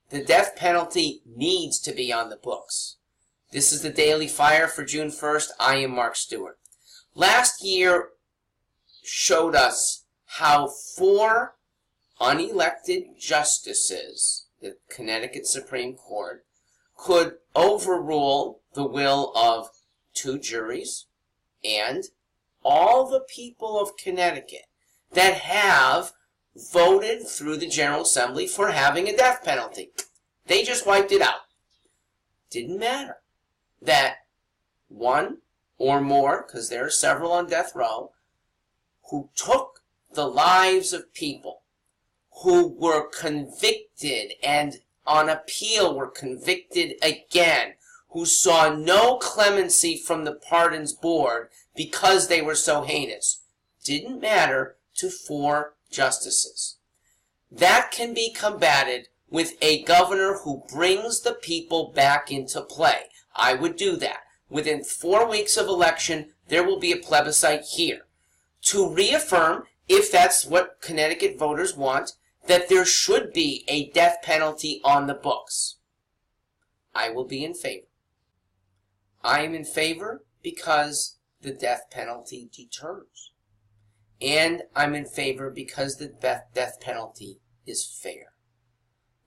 The death penalty needs to be on the books. This is the Daily Fire for June 1st. I am Mark Stewart. Last year showed us how 4 unelected justices, the Connecticut Supreme Court, could overrule the will of 2 juries and all the people of Connecticut that have voted through the General Assembly for having a death penalty. They just wiped it out. Didn't matter that one or more, because there are several on death row, who took the lives of people who were convicted and on appeal were convicted again, who saw no clemency from the pardons board because they were so heinous. Didn't matter to 4 justices. That can be combated with a governor who brings the people back into play. I would do that. Within 4 weeks of election, there will be a plebiscite here to reaffirm, if that's what Connecticut voters want, that there should be a death penalty on the books. I will be in favor. I am in favor because the death penalty deters. And I'm in favor because the death penalty is fair.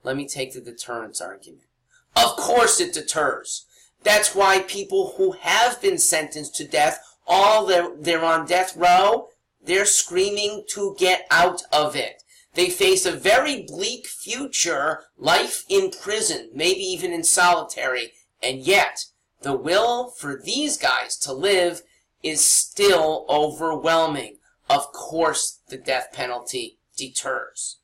Let me take the deterrence argument. Of course it deters. That's why people who have been sentenced to death, they're on death row, they're screaming to get out of it. They face a very bleak future, life in prison, maybe even in solitary, and yet the will for these guys to live is still overwhelming. Of course, the death penalty deters.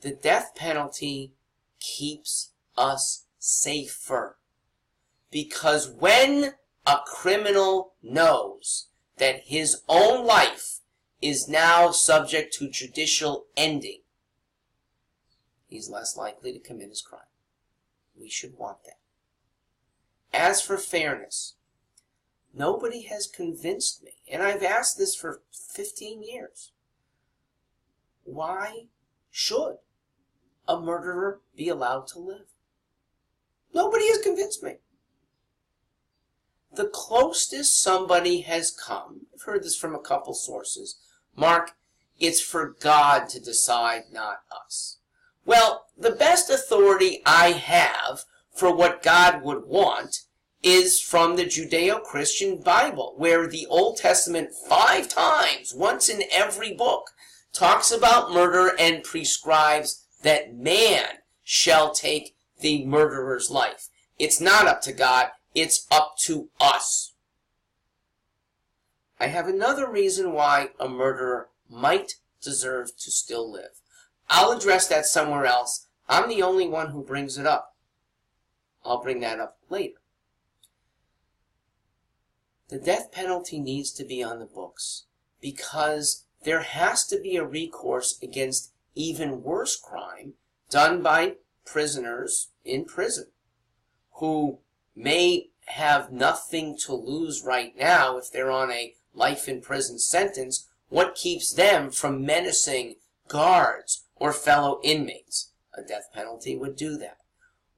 The death penalty keeps us safer. Because when a criminal knows that his own life is now subject to judicial ending, he's less likely to commit his crime. We should want that. As for fairness, nobody has convinced me, and I've asked this for 15 years. Why should a murderer be allowed to live? Nobody has convinced me. The closest somebody has come, I've heard this from a couple sources, Mark, it's for God to decide, not us. Well, the best authority I have for what God would want is from the Judeo-Christian Bible, where the Old Testament 5 times, once in every book, talks about murder and prescribes that man shall take the murderer's life. It's not up to God, it's up to us. I have another reason why a murderer might deserve to still live. I'll address that somewhere else. I'm the only one who brings it up. I'll bring that up later. The death penalty needs to be on the books because there has to be a recourse against even worse crime done by prisoners in prison who may have nothing to lose right now if they're on a life in prison sentence. What keeps them from menacing guards or fellow inmates? A death penalty would do that.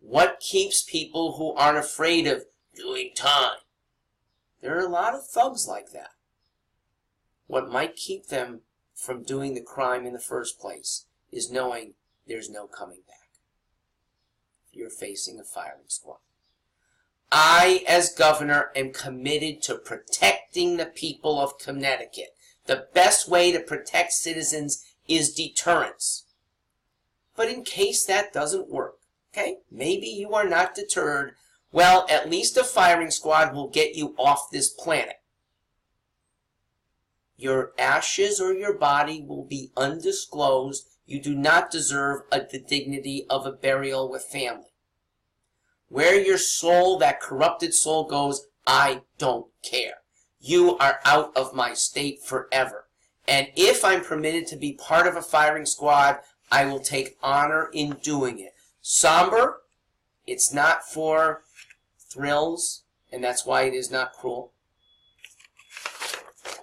What keeps people who aren't afraid of doing time? There are a lot of thugs like that. What might keep them from doing the crime in the first place is knowing there's no coming back. You're facing a firing squad. I, as governor, am committed to protecting the people of Connecticut. The best way to protect citizens is deterrence. But in case that doesn't work, okay, maybe you are not deterred, well, at least a firing squad will get you off this planet. Your ashes or your body will be undisclosed. You do not deserve the dignity of a burial with family. Where your soul, that corrupted soul, goes, I don't care. You are out of my state forever. And if I'm permitted to be part of a firing squad, I will take honor in doing it. Somber, it's not for thrills, and that's why it is not cruel.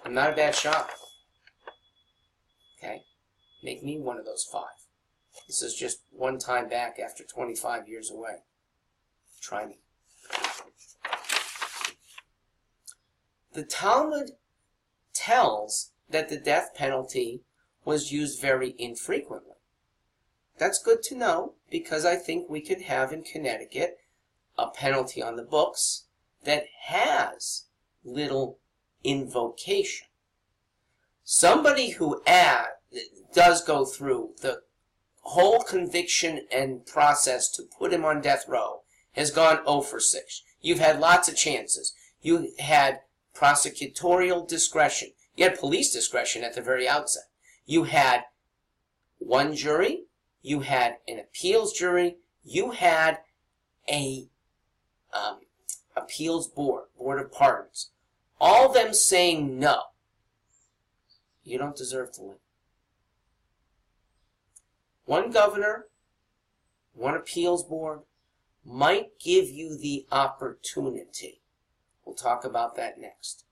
I'm not a bad shot. Okay? Make me one of those 5. This is just one time back after 25 years away. Try me. The Talmud tells that the death penalty was used very infrequently. That's good to know, because I think we could have in Connecticut a penalty on the books that has little invocation. Somebody who does go through the whole conviction and process to put him on death row has gone 0 for 6. You've had lots of chances. You had prosecutorial discretion. You had police discretion at the very outset. You had one jury. You had an appeals jury. You had a appeals board of pardons. All of them saying no. You don't deserve to live. One governor, one appeals board might give you the opportunity. We'll talk about that next.